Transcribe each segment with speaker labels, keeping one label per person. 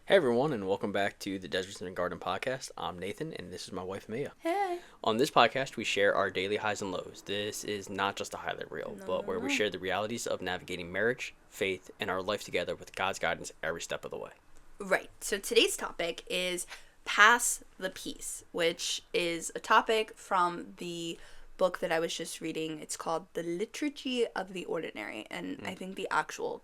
Speaker 1: Hey everyone, and welcome back to the Deserts and Garden podcast. I'm Nathan, and this is my wife Mia.
Speaker 2: Hey.
Speaker 1: On this podcast, we share our daily highs and lows. This is not just a highlight reel, but where we share the realities of navigating marriage, faith, and our life together with God's guidance every step of the way.
Speaker 2: Right. So today's topic is Pass the Peace, which is a topic from the book that I was just reading. It's called The Liturgy of the Ordinary, and I think the actual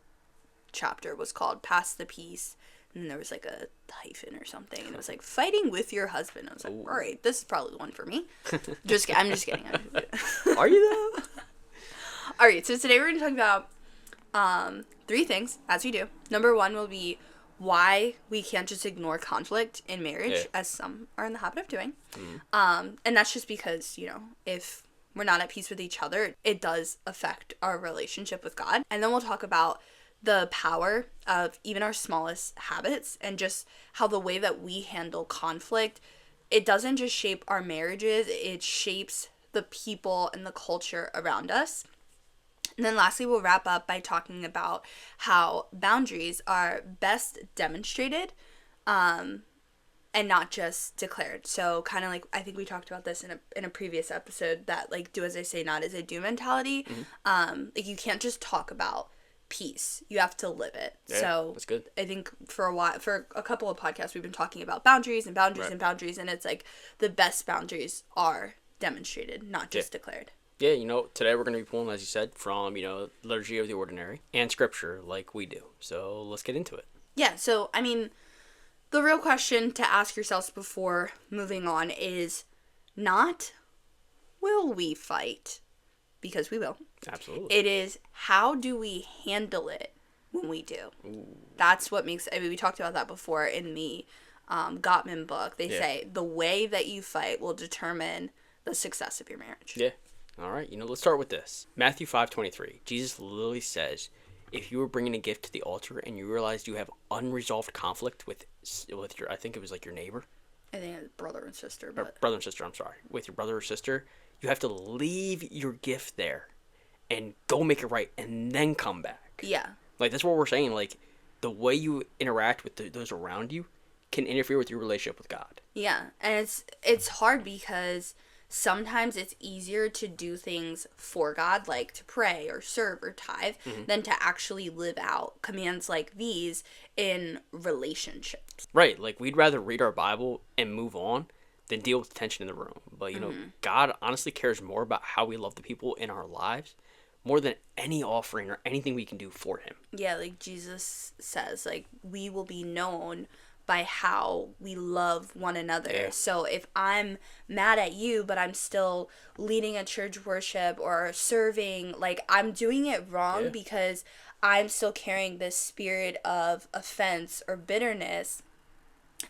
Speaker 2: chapter was called Pass the Peace. And there was like a hyphen or something, and it was like fighting with your husband. I was like, all right, this is probably the one for me. I'm just kidding.
Speaker 1: Are you though?
Speaker 2: All right, so today we're going to talk about three things, as we do. Number one will be why we can't just ignore conflict in marriage, as some are in the habit of doing. And that's just because, if we're not at peace with each other, it does affect our relationship with God. And then we'll talk about the power of even our smallest habits and just how the way that we handle conflict, it doesn't just shape our marriages, it shapes the people and the culture around us. And then lastly, we'll wrap up by talking about how boundaries are best demonstrated and not just declared. So kind of like, I think we talked about this in a previous episode, that like do as I say, not as I do mentality. Like you can't just talk about peace, you have to live it.
Speaker 1: Yeah,
Speaker 2: so
Speaker 1: that's good.
Speaker 2: I think for a couple of podcasts we've been talking about boundaries and boundaries
Speaker 1: Right.
Speaker 2: and boundaries, and it's like the best boundaries are demonstrated, not just declared.
Speaker 1: Yeah, today we're going to be pulling, as you said, from, Liturgy of the Ordinary and Scripture like we do. So let's get into it.
Speaker 2: Yeah, so I mean, the real question to ask yourselves before moving on is not will we fight, because we will.
Speaker 1: Absolutely.
Speaker 2: It is how do we handle it when we do.
Speaker 1: Ooh.
Speaker 2: That's what makes, we talked about that before in the Gottman book. They say the way that you fight will determine the success of your marriage.
Speaker 1: Yeah. All right. Let's start with this. Matthew 5:23. Jesus literally says, if you were bringing a gift to the altar and you realized you have unresolved conflict with your, I think it was like your neighbor.
Speaker 2: I think it's brother and sister.
Speaker 1: Or
Speaker 2: But
Speaker 1: brother and sister, I'm sorry. With your brother or sister, you have to leave your gift there and go make it right and then come back.
Speaker 2: yeah.
Speaker 1: Like, that's what we're saying. Like, the way you interact with those around you can interfere with your relationship with God.
Speaker 2: Yeah. And it's hard because sometimes it's easier to do things for God, like to pray or serve or tithe, than to actually live out commands like these in relationships.
Speaker 1: Right. Like, we'd rather read our Bible and move on than deal with the tension in the room. But, God honestly cares more about how we love the people in our lives more than any offering or anything we can do for him.
Speaker 2: Yeah, like Jesus says, like, we will be known by how we love one another.
Speaker 1: Yeah.
Speaker 2: So if I'm mad at you, but I'm still leading a church worship or serving, like, I'm doing it wrong because I'm still carrying this spirit of offense or bitterness.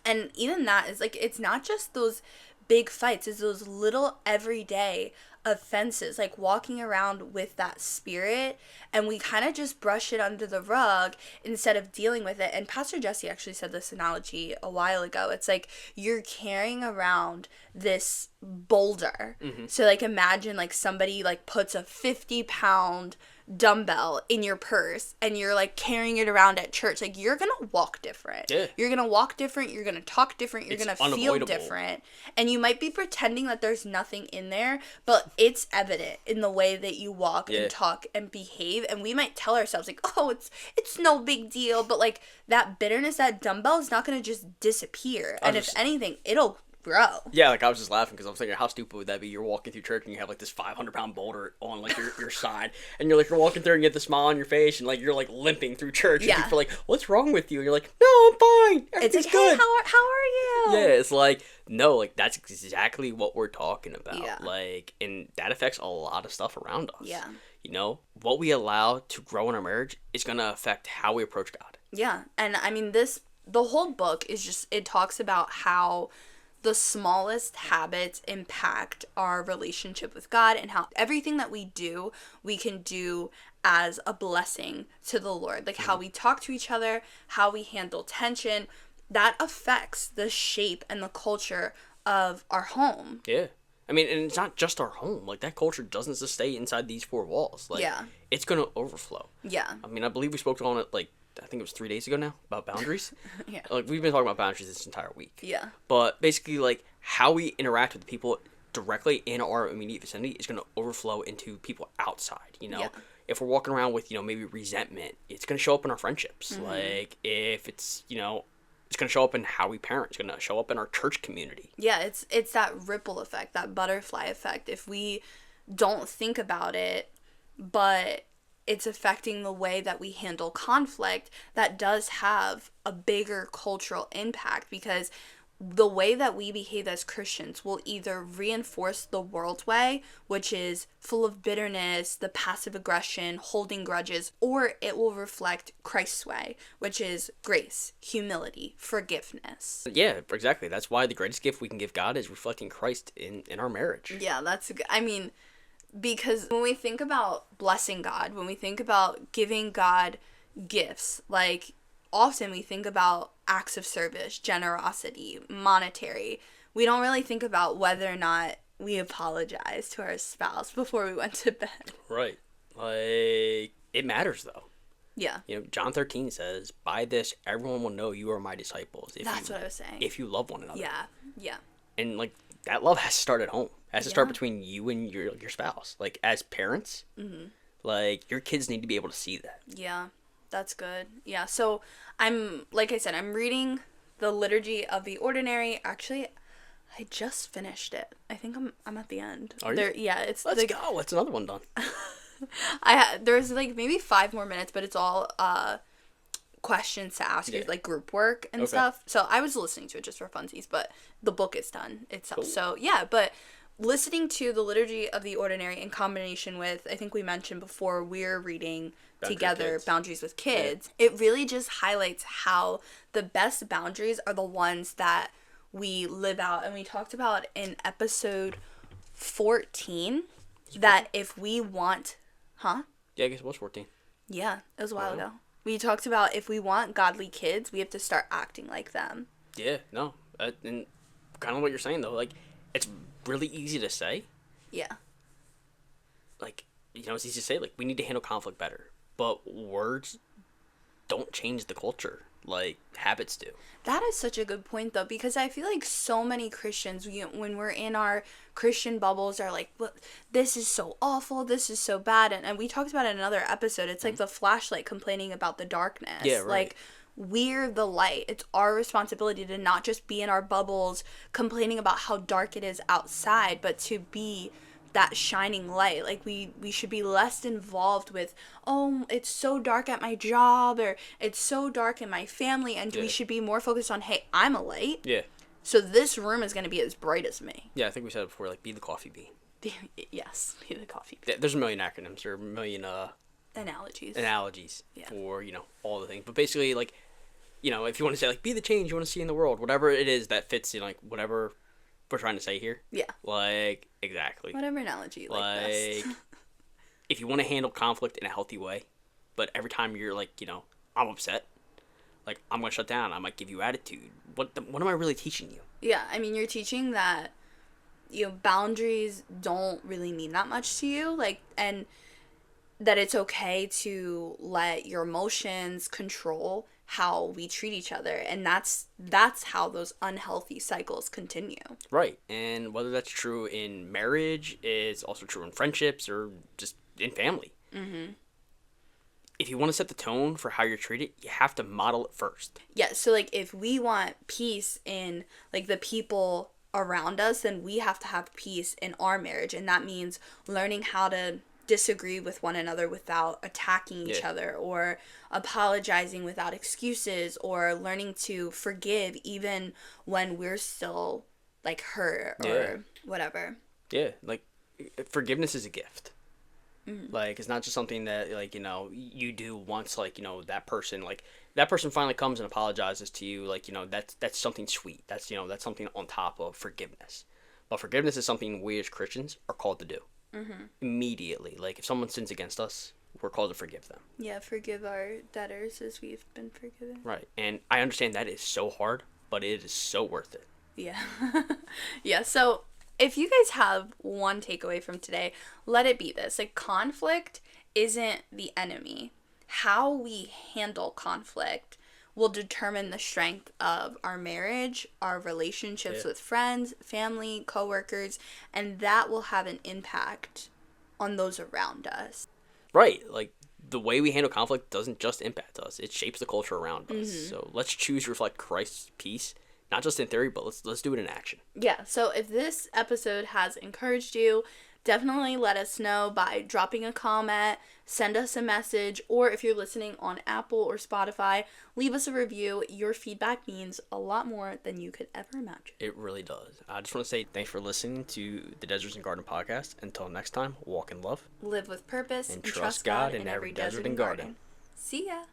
Speaker 2: And even that is, like, it's not just those big fights, it's those little everyday offenses, like walking around with that spirit, and we kind of just brush it under the rug instead of dealing with it. And Pastor Jesse actually said this analogy a while ago. It's like you're carrying around this boulder. So like imagine like somebody like puts a 50-pound dumbbell in your purse and you're like carrying it around at church. Like, you're gonna walk different. You're gonna walk different, you're gonna talk different, you're gonna feel different, and you might be pretending that there's nothing in there, but it's evident in the way that you walk and talk and behave. And we might tell ourselves like, oh, it's no big deal, but like that bitterness, that dumbbell is not gonna just disappear. And if anything, it'll grow.
Speaker 1: Yeah, like I was just laughing because I was thinking, how stupid would that be? You're walking through church and you have like this 500-pound boulder on like your side, and you're walking through and you get the smile on your face, and like you're like limping through church. And people are like, "What's wrong with you?" And you're like, "No, I'm fine. Everything's
Speaker 2: like,
Speaker 1: good."
Speaker 2: Hey, how are you?
Speaker 1: Yeah, it's like, no, like that's exactly what we're talking about.
Speaker 2: Yeah.
Speaker 1: Like, and that affects a lot of stuff around us.
Speaker 2: Yeah.
Speaker 1: What we allow to grow in our marriage is gonna affect how we approach God.
Speaker 2: Yeah, and I mean the whole book is just, it talks about how the smallest habits impact our relationship with God, and how everything that we do, we can do as a blessing to the Lord. Like how we talk to each other, how we handle tension, that affects the shape and the culture of our home.
Speaker 1: Yeah. I mean, and it's not just our home. Like, that culture doesn't just stay inside these four walls. Like, it's going to overflow.
Speaker 2: Yeah.
Speaker 1: I mean, I believe we spoke on it, like, I think it was 3 days ago now, about boundaries.
Speaker 2: Yeah.
Speaker 1: Like, we've been talking about boundaries this entire week.
Speaker 2: Yeah.
Speaker 1: But basically, like, how we interact with the people directly in our immediate vicinity is going to overflow into people outside, you know?
Speaker 2: Yeah.
Speaker 1: If we're walking around with, you know, maybe resentment, it's going to show up in our friendships.
Speaker 2: Mm-hmm.
Speaker 1: Like, if it's, you know, it's going to show up in how we parent. It's going to show up in our church community.
Speaker 2: Yeah, it's that ripple effect, that butterfly effect. If we don't think about it, but it's affecting the way that we handle conflict, that does have a bigger cultural impact, because the way that we behave as Christians will either reinforce the world way, which is full of bitterness, the passive aggression, holding grudges, or it will reflect Christ's way, which is grace, humility, forgiveness.
Speaker 1: Yeah, exactly. That's why the greatest gift we can give God is reflecting Christ in our marriage.
Speaker 2: Yeah, I mean, because when we think about blessing God, when we think about giving God gifts, like, often we think about acts of service, generosity, monetary. We don't really think about whether or not we apologize to our spouse before we went to bed.
Speaker 1: Right. Like, it matters, though.
Speaker 2: Yeah.
Speaker 1: You know, John 13 says, by this, everyone will know you are my disciples.
Speaker 2: That's what I was saying.
Speaker 1: If you love one another.
Speaker 2: Yeah. Yeah.
Speaker 1: And, like, that love has to start at home. It has to start
Speaker 2: Yeah.
Speaker 1: between you and your spouse. Like, as parents, like, your kids need to be able to see that.
Speaker 2: Yeah. That's good. Yeah. So like I said, I'm reading the Liturgy of the Ordinary. Actually, I just finished it. I think I'm at the end.
Speaker 1: Are you?
Speaker 2: Yeah, it's
Speaker 1: Let's go. It's another one done.
Speaker 2: There's like maybe 5 more minutes, but it's all questions to ask you, like group work and stuff. So I was listening to it just for funsies, but the book is done itself. Cool. So yeah, but listening to the Liturgy of the Ordinary in combination with, I think we mentioned before, we're reading together Boundaries with Kids. Yeah. It really just highlights how the best boundaries are the ones that we live out. And we talked about in episode 14 that if we want,
Speaker 1: Yeah, I guess it was 14.
Speaker 2: Yeah, it was a while ago. We talked about if we want godly kids, we have to start acting like them.
Speaker 1: Yeah, no. And kind of what you're saying, though, like, it's really easy to say.
Speaker 2: Yeah.
Speaker 1: Like, you know, it's easy to say, like, we need to handle conflict better. But words don't change the culture like habits do.
Speaker 2: That is such a good point, though, because I feel like so many Christians, when we're in our Christian bubbles, are like, well, this is so awful, this is so bad. And we talked about it in another episode. It's like the flashlight complaining about the darkness.
Speaker 1: Yeah, right.
Speaker 2: Like, we're the light. It's our responsibility to not just be in our bubbles complaining about how dark it is outside, but to be that shining light. Like, we should be less involved with, oh, it's so dark at my job, or it's so dark in my family, and we should be more focused on, hey, I'm a light.
Speaker 1: Yeah.
Speaker 2: So this room is going to be as bright as me.
Speaker 1: Yeah, I think we said it before, like, be the coffee bean.
Speaker 2: Yes, be the coffee bean.
Speaker 1: There's a million acronyms, or a million
Speaker 2: analogies
Speaker 1: for, you know, all the things. But basically, like, you know, if you want to say, like, be the change you want to see in the world, whatever it is that fits in, like, whatever we're trying to say here.
Speaker 2: Yeah.
Speaker 1: Like, exactly.
Speaker 2: Whatever analogy you like best.
Speaker 1: If you want to handle conflict in a healthy way, but every time you're like, you know, I'm upset, like, I'm going to shut down, I might give you attitude. What am I really teaching you?
Speaker 2: Yeah, I mean, you're teaching that, you know, boundaries don't really mean that much to you, like, and that it's okay to let your emotions control how we treat each other, and that's how those unhealthy cycles continue. Right.
Speaker 1: And whether that's true in marriage, it's also true in friendships, or just in family. Mm-hmm. If you want to set the tone for how you're treated, you have to model it first.
Speaker 2: Yeah, so, like, if we want peace in, like, the people around us, then we have to have peace in our marriage, and that means learning how to disagree with one another without attacking each other, or apologizing without excuses, or learning to forgive even when we're still, like, hurt or whatever.
Speaker 1: Yeah, like, forgiveness is a gift. Mm-hmm. Like, it's not just something that, like, you know, you do once, like, you know, that person finally comes and apologizes to you, like, you know, that's something sweet. That's, you know, that's something on top of forgiveness. But forgiveness is something we as Christians are called to do. Mm-hmm. Immediately. Like, if someone sins against us, we're called to forgive them.
Speaker 2: Yeah, forgive our debtors as we've been forgiven.
Speaker 1: Right. And I understand that is so hard, but it is so worth it.
Speaker 2: Yeah. Yeah, so if you guys have one takeaway from today, let it be this. Like, conflict isn't the enemy. how we handle conflict will determine the strength of our marriage, our relationships with friends, family, coworkers, and that will have an impact on those around us.
Speaker 1: Right. Like, the way we handle conflict doesn't just impact us. It shapes the culture around us. So let's choose to reflect Christ's peace, not just in theory, but let's do it in action.
Speaker 2: Yeah, so if this episode has encouraged you, definitely let us know by dropping a comment, send us a message, or if you're listening on Apple or Spotify, leave us a review. Your feedback means a lot more than you could ever imagine.
Speaker 1: It really does. I just want to say thanks for listening to the Deserts and Garden podcast. Until next time, walk in love.
Speaker 2: Live with purpose
Speaker 1: And trust God in every desert and garden.
Speaker 2: See ya.